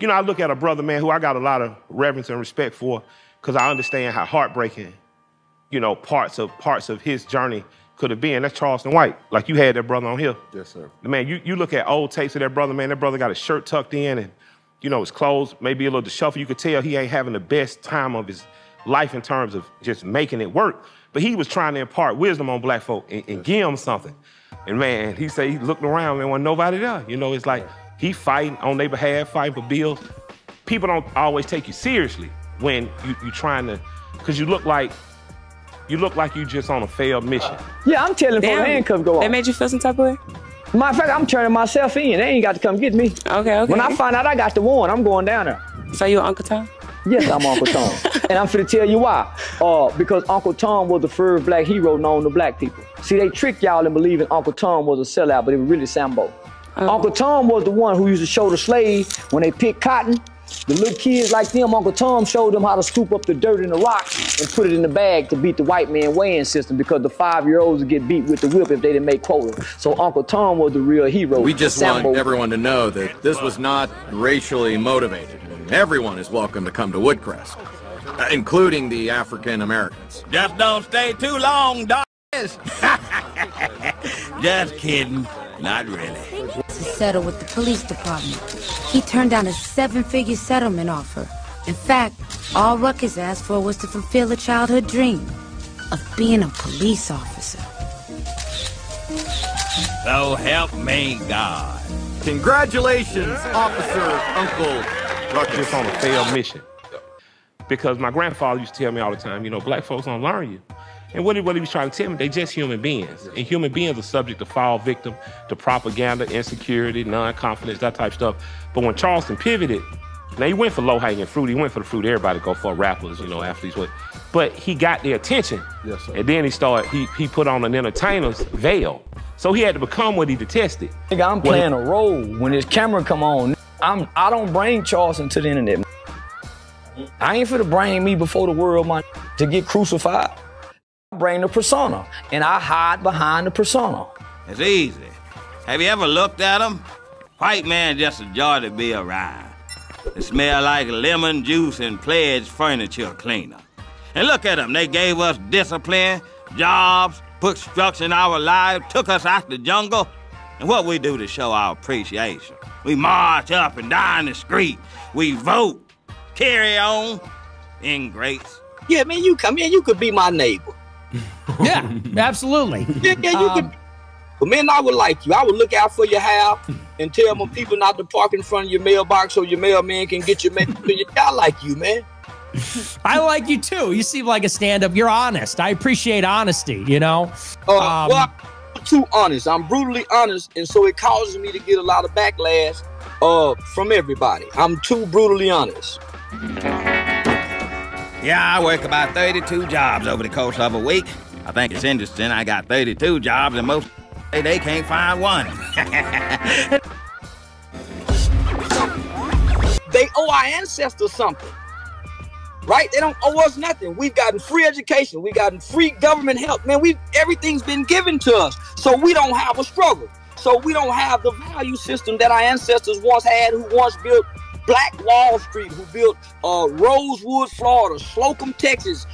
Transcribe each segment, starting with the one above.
You know, I look at a brother, man, who I got a lot of reverence and respect for, because I understand how heartbreaking, you know, parts of his journey could have been. That's Charleston White. Like, you had that brother on here. Yes, sir. Man, you look at old tapes of that brother, man, that brother got his shirt tucked in and, you know, his clothes maybe a little disheveled. You could tell he ain't having the best time of his life in terms of just making it work. But he was trying to impart wisdom on black folk and give them something. And man, he said he looked around and wasn't nobody there. You know, it's like he fighting on their behalf, fighting for bills. People don't always take you seriously when you trying to, because you look like you just on a failed mission. Yeah, I'm telling before the handcuffs go off. That made you feel some type of way? Matter of fact, I'm turning myself in. They ain't got to come get me. Okay. When I find out I got the warrant, I'm going down there. So you Uncle Tom? Yes, I'm Uncle Tom. And I'm finna tell you why. Because Uncle Tom was the first black hero known to black people. See, they tricked y'all in believing Uncle Tom was a sellout, but it was really Sambo. Uncle Tom was the one who used to show the slaves when they picked cotton. The little kids like them, Uncle Tom showed them how to scoop up the dirt and the rocks and put it in the bag to beat the white man weighing system, because the 5-year-olds would get beat with the whip if they didn't make quota. So Uncle Tom was the real hero. We just want everyone to know that this was not racially motivated. Everyone is welcome to come to Woodcrest, including the African Americans. Just don't stay too long, dogs. Just kidding. Not really. To settle with the police department. He turned down a 7-figure settlement offer. In fact, all Ruckus asked for was to fulfill a childhood dream of being a police officer. So help me God. Congratulations, Officer Uncle Ruckus. Just on a failed mission. Because my grandfather used to tell me all the time, you know, black folks don't learn you. And what he was trying to tell me, they just human beings. And human beings are subject to fall victim to propaganda, insecurity, non-confidence, that type of stuff. But when Charleston pivoted, now he went for low-hanging fruit. He went for the fruit everybody go for, rappers, you know, athletes. But he got their attention. Yes, sir. And then he put on an entertainer's veil. So he had to become what he detested. Nigga, I'm playing a role. When his camera come on, I don't bring Charleston to the internet. I ain't finna bring me before the world, man, to get crucified. I bring the persona, and I hide behind the persona. It's easy. Have you ever looked at them? White man just a joy to be around. They smell like lemon juice and pledge furniture cleaner. And look at them, they gave us discipline, jobs, put structure in our lives, took us out the jungle. And what we do to show our appreciation? We march up and down the street. We vote. Carry on. Ingrates. Yeah, man, you come in, you could be my neighbor. Yeah, absolutely. Yeah, you could. But man, I would like you. I would look out for your house and tell my people not to park in front of your mailbox so your mailman can get your mail. I like you, man. I like you too. You seem like a stand-up. You're honest. I appreciate honesty, you know? Well, I'm too honest. I'm brutally honest, and so it causes me to get a lot of backlash from everybody. I'm too brutally honest. Yeah, I work about 32 jobs over the course of a week. I think it's interesting I got 32 jobs and most they can't find one. They owe our ancestors something, right? They don't owe us nothing. We've gotten free education. We've gotten free government help. Man, everything's been given to us, so we don't have a struggle. So we don't have the value system that our ancestors once had, who once built Black Wall Street, who built Rosewood, Florida, Slocum, Texas,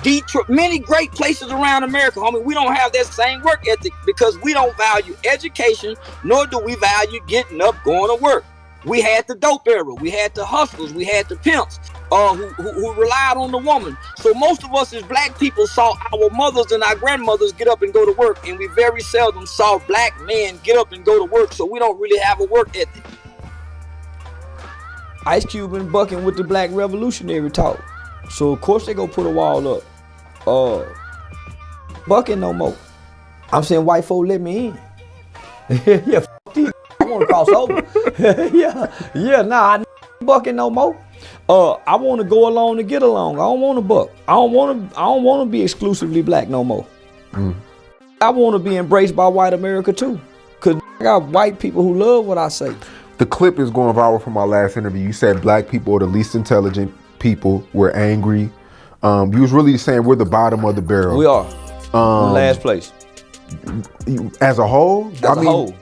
Detroit, many great places around America. Homie, we don't have that same work ethic because we don't value education, nor do we value getting up, going to work. We had the dope era, we had the hustlers, we had the pimps who relied on the woman. So most of us as black people saw our mothers and our grandmothers get up and go to work, and we very seldom saw black men get up and go to work, so we don't really have a work ethic. Ice Cube and bucking with the Black Revolutionary talk. So of course they go put a wall up. Bucking no more. I'm saying white folk let me in. Yeah, f these. I want to cross over. Nah, I ain't bucking no more. I want to go along to get along. I don't want to buck. I don't want to be exclusively black no more. I want to be embraced by white America too. Cause I got white people who love what I say. The clip is going viral from our last interview. You said black people are the least intelligent people. We're angry. You was really saying we're the bottom of the barrel. We are. Last place. As a whole? As a whole.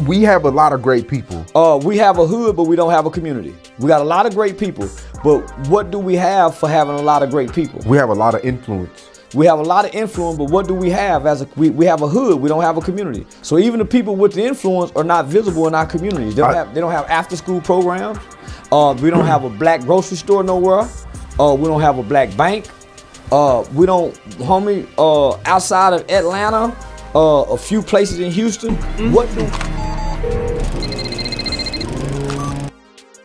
we have a lot of great people. We have a hood, but we don't have a community. We got a lot of great people, but what do we have for having a lot of great people? We have a lot of influence. We have a lot of influence, but what do we have as we have a hood, we don't have a community. So even the people with the influence are not visible in our communities. They don't have after school programs. We don't have a black grocery store nowhere. We don't have a black bank. We don't, homie, outside of Atlanta, a few places in Houston. What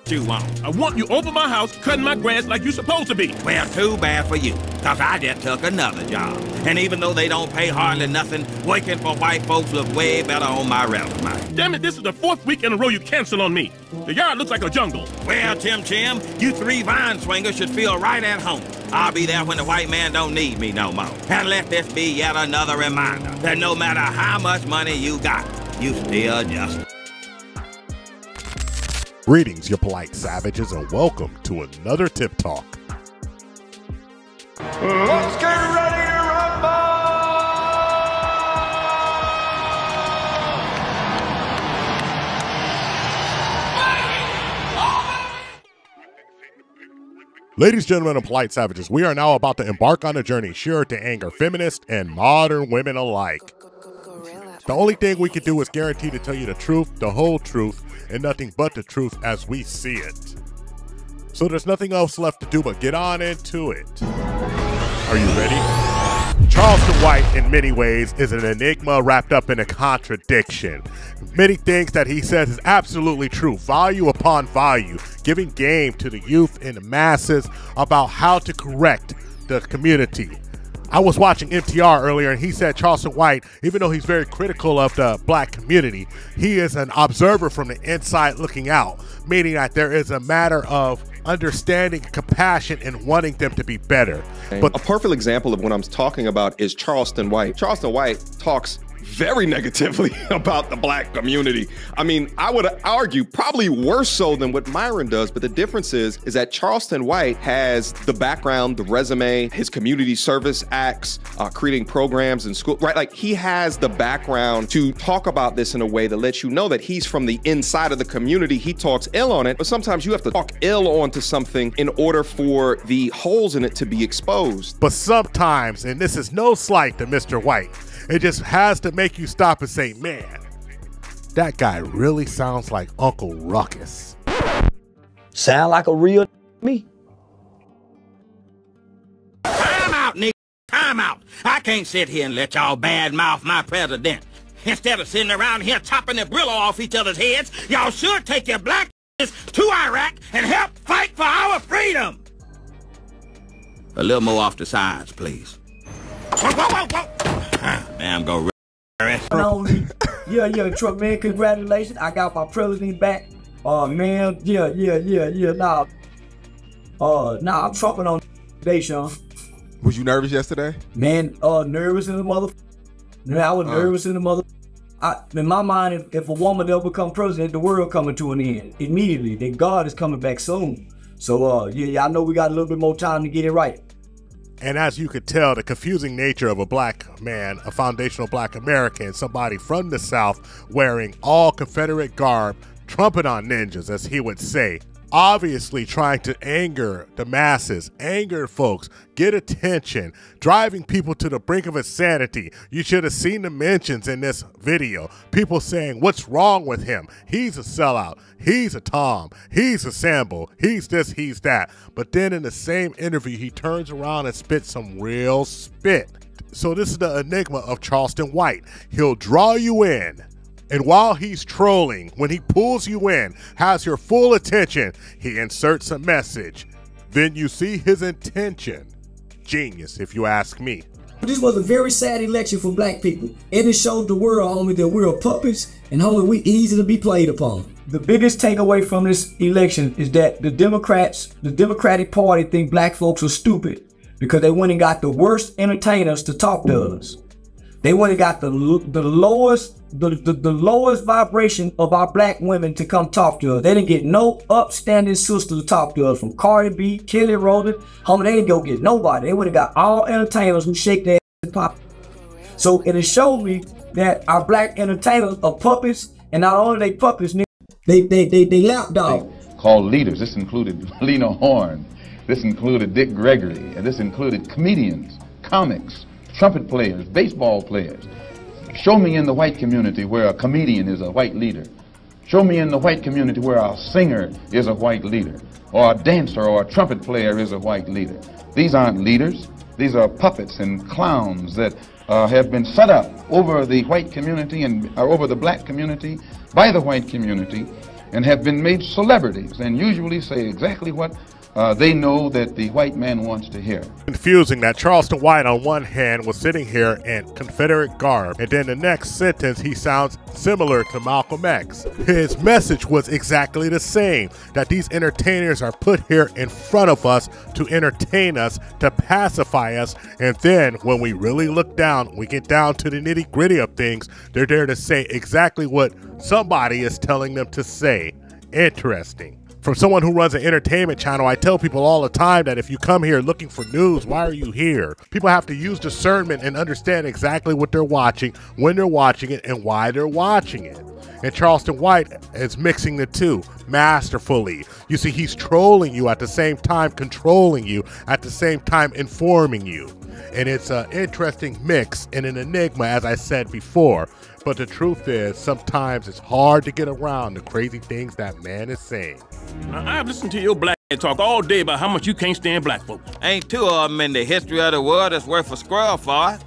do you want? I want you over my house cutting my grass like you're supposed to be. Well, too bad for you, cause I just took another job. And even though they don't pay hardly nothing, working for white folks look way better on my resume. Damn it, this is the 4th week in a row you cancel on me. The yard looks like a jungle. Well, Tim, you 3 vine swingers should feel right at home. I'll be there when the white man don't need me no more. And let this be yet another reminder that no matter how much money you got, you still just... Greetings, you polite savages, and welcome to another Tip Talk. Let's get ready to rumble! Ladies, gentlemen, and polite savages, we are now about to embark on a journey sure to anger feminists and modern women alike. The only thing we can do is guarantee to tell you the truth, the whole truth, and nothing but the truth as we see it. So there's nothing else left to do but get on into it. Are you ready? Charleston White, in many ways, is an enigma wrapped up in a contradiction. Many things that he says is absolutely true, value upon value, giving game to the youth and the masses about how to correct the community. I was watching MTR earlier, and he said Charleston White, even though he's very critical of the black community, he is an observer from the inside looking out, meaning that there is a matter of understanding, compassion, and wanting them to be better. But a perfect example of what I'm talking about is Charleston White. Charleston White talks very negatively about the black community. I mean, I would argue probably worse so than what Myron does, but the difference is that Charleston White has the background, the resume, his community service acts, creating programs in school, right? Like, he has the background to talk about this in a way that lets you know that he's from the inside of the community. He talks ill on it, but sometimes you have to talk ill onto something in order for the holes in it to be exposed. But sometimes, and this is no slight to Mr. White, it just has to make you stop and say, man, that guy really sounds like Uncle Ruckus. Sound like a real me? Time out, nigga. Time out. I can't sit here and let y'all badmouth my president. Instead of sitting around here chopping the Brillo off each other's heads, y'all should take your black to Iraq and help fight for our freedom. A little more off the sides, please. Whoa, whoa, whoa, whoa. Man, go yeah, Trump, man, congratulations. I got my president back. Man, nah, I'm trumping on today, Sean. Was you nervous yesterday? Man, nervous in the mother. Man, I was nervous in the mother. In my mind, if a woman ever become president, the world coming to an end immediately. That God is coming back soon. So, yeah, I know we got a little bit more time to get it right. And as you could tell, the confusing nature of a black man, a foundational black American, somebody from the South wearing all Confederate garb, trumpet on ninjas, as he would say, obviously trying to anger the masses, anger folks, get attention, driving people to the brink of insanity. You should have seen the mentions in this video. People saying, what's wrong with him? He's a sellout. He's a Tom. He's a Sambo. He's this, he's that. But then in the same interview, he turns around and spits some real spit. So this is the enigma of Charleston White. He'll draw you in. And while he's trolling, when he pulls you in, has your full attention, he inserts a message. Then you see his intention. Genius, if you ask me. This was a very sad election for black people. And it showed the world, homie, that we're puppets and, homie, we easy to be played upon. The biggest takeaway from this election is that the Democratic Party think black folks are stupid because they went and got the worst entertainers to talk to us. They went and got the lowest vibration of our black women to come talk to us. They didn't get no upstanding sister to talk to us, from Cardi B, Kelly Rowland. Homie, they didn't go get nobody. They would have got all entertainers who shake their ass and pop. So it showed me that our black entertainers are puppets, and not only they puppets, they lapdog. Called leaders. This included Lena Horne. This included Dick Gregory, and this included comedians, comics, trumpet players, baseball players. Show me in the white community where a comedian is a white leader. Show me in the white community where a singer is a white leader, or a dancer or a trumpet player is a white leader. These aren't leaders. These are puppets and clowns that have been set up over the white community and over the black community by the white community, and have been made celebrities and usually say exactly what they know that the white man wants to hear. Confusing that Charleston White on one hand was sitting here in Confederate garb, and then the next sentence he sounds similar to Malcolm X. His message was exactly the same, that these entertainers are put here in front of us to entertain us, to pacify us, and then when we really look down, we get down to the nitty-gritty of things, they're there to say exactly what somebody is telling them to say. Interesting. From someone who runs an entertainment channel, I tell people all the time that if you come here looking for news, why are you here? People have to use discernment and understand exactly what they're watching, when they're watching it, and why they're watching it. And Charleston White is mixing the two masterfully. You see, he's trolling you at the same time, controlling you, at the same time informing you. And it's an interesting mix and an enigma, as I said before. But the truth is, sometimes it's hard to get around the crazy things that man is saying. Now, I've listened to your black man talk all day about how much you can't stand black folks. Ain't two of them in the history of the world that's worth a squirrel for it.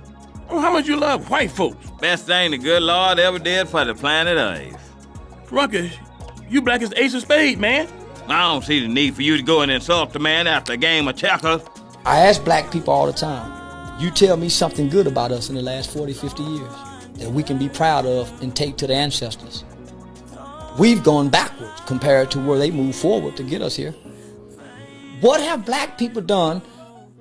Oh, how much you love white folks? Best thing the good Lord ever did for the planet Earth. Ruckus, you black as the ace of spades, man. I don't see the need for you to go and insult the man after a game of checkers. I ask black people all the time, you tell me something good about us in the last 40, 50 years that we can be proud of and take to the ancestors. We've gone backwards compared to where they moved forward to get us here. What have black people done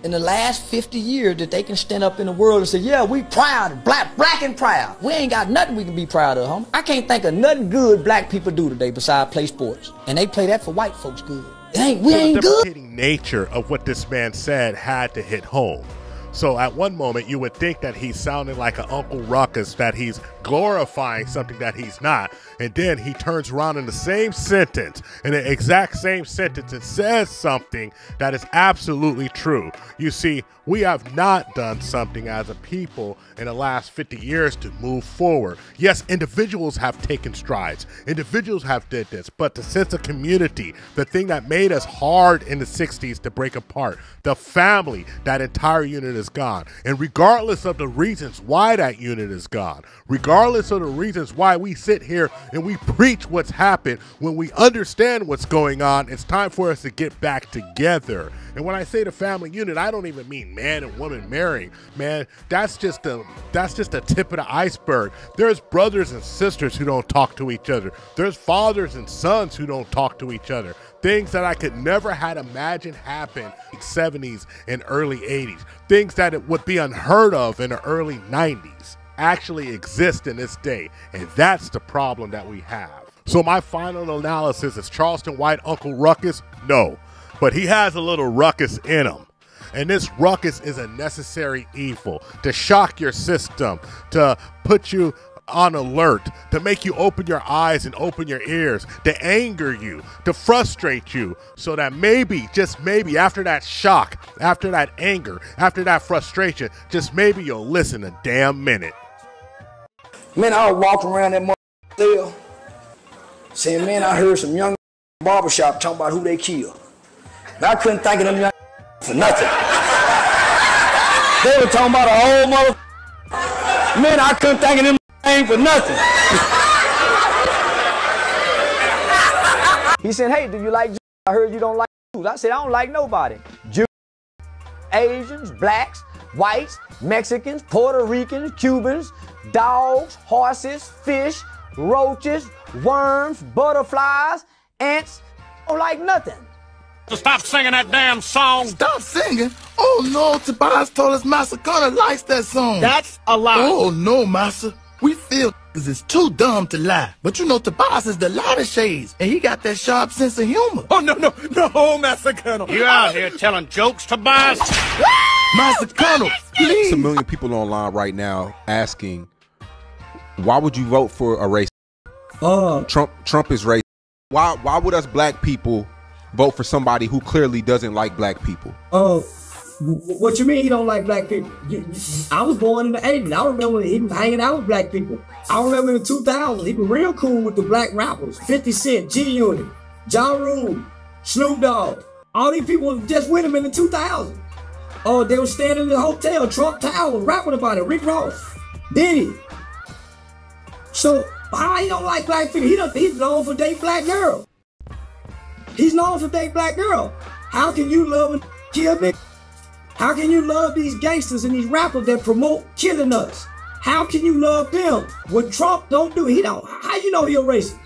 in the last 50 years that they can stand up in the world and say, yeah, we proud, black and proud. We ain't got nothing we can be proud of, homie. I can't think of nothing good black people do today besides play sports. And they play that for white folks good. We ain't good. The nature of what this man said had to hit home. So at one moment, you would think that he's sounding like an Uncle Ruckus, that he's glorifying something that he's not. And then he turns around in the same sentence, in the exact same sentence, and says something that is absolutely true. You see, we have not done something as a people in the last 50 years to move forward. Yes, individuals have taken strides. Individuals have did this, but the sense of community, the thing that made us hard in the 60s to break apart, the family, that entire unit is gone. And regardless of the reasons why that unit is gone, regardless of the reasons why we sit here and we preach what's happened, when we understand what's going on, it's time for us to get back together. And when I say the family unit, I don't even mean man and woman marrying. Man, that's just a tip of the iceberg. There's brothers and sisters who don't talk to each other. There's fathers and sons who don't talk to each other. Things that I could never had imagined happen in the 70s and early 80s. Things that it would be unheard of in the early 90s actually exist in this day. And that's the problem that we have. So my final analysis is Charleston White, Uncle Ruckus? No. But he has a little ruckus in him. And this ruckus is a necessary evil to shock your system, to put you on alert, to make you open your eyes and open your ears, to anger you, to frustrate you, so that maybe, just maybe, after that shock, after that anger, after that frustration, just maybe you'll listen a damn minute. Man, I was walking around that there saying, man, I heard some young barbershop talking about who they killed. And I couldn't think of them young for nothing. They were talking about a whole mother. Man, I couldn't think of them for nothing. He said, hey, do you like Jews? I heard you don't like Jews. I said, I don't like nobody. Jews, Asians, blacks, whites, Mexicans, Puerto Ricans, Cubans, dogs, horses, fish, roaches, worms, butterflies, ants. I don't like nothing. So stop singing that damn song. Stop singing? Oh no, Tobias told us Master Gunner likes that song. That's a lie. Oh no, Master. We feel is too dumb to lie. But you know Tobias is the lighter shades, and he got that sharp sense of humor. Oh no, Master Colonel. You out here telling jokes, Tobias? Master Colonel, please. There's a million people online right now asking, Why would you vote for a racist? Trump is racist. Why would us black people vote for somebody who clearly doesn't like black people? What you mean he don't like black people? I was born in the 80s. I remember he was hanging out with black people. I remember in the 2000s, he was real cool with the black rappers. 50 Cent, G-Unit, Ja Rule, Snoop Dogg. All these people was just with him in the 2000s. Oh, they were standing in the hotel, Trump Tower, rapping about it. Rick Ross, Diddy. So how he don't like black people? He's known for dating black girls. He's known for dating black girls. How can you love and kill niggas? How can you love these gangsters and these rappers that promote killing us? How can you love them? What Trump don't do, he don't. How you know he's a racist?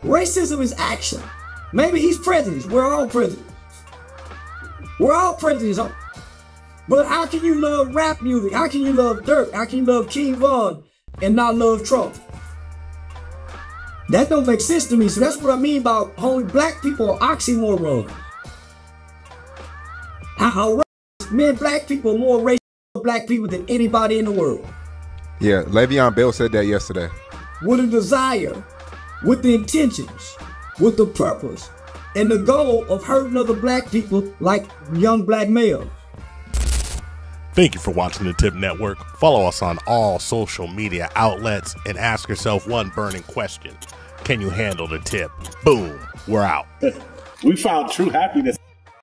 Racism is action. Maybe he's president. We're all presidents. We're all presidents. But how can you love rap music? How can you love Dirk? How can you love King Von and not love Trump? That don't make sense to me. So that's what I mean about only black people are oxymorons. How men, black people are more racist black people than anybody in the world. Yeah, Le'Veon Bell said that yesterday. With a desire, with the intentions, with the purpose, and the goal of hurting other black people like young black males. Thank you for watching the TIP Network. Follow us on all social media outlets and ask yourself one burning question. Can you handle the tip? Boom, we're out. We found true happiness.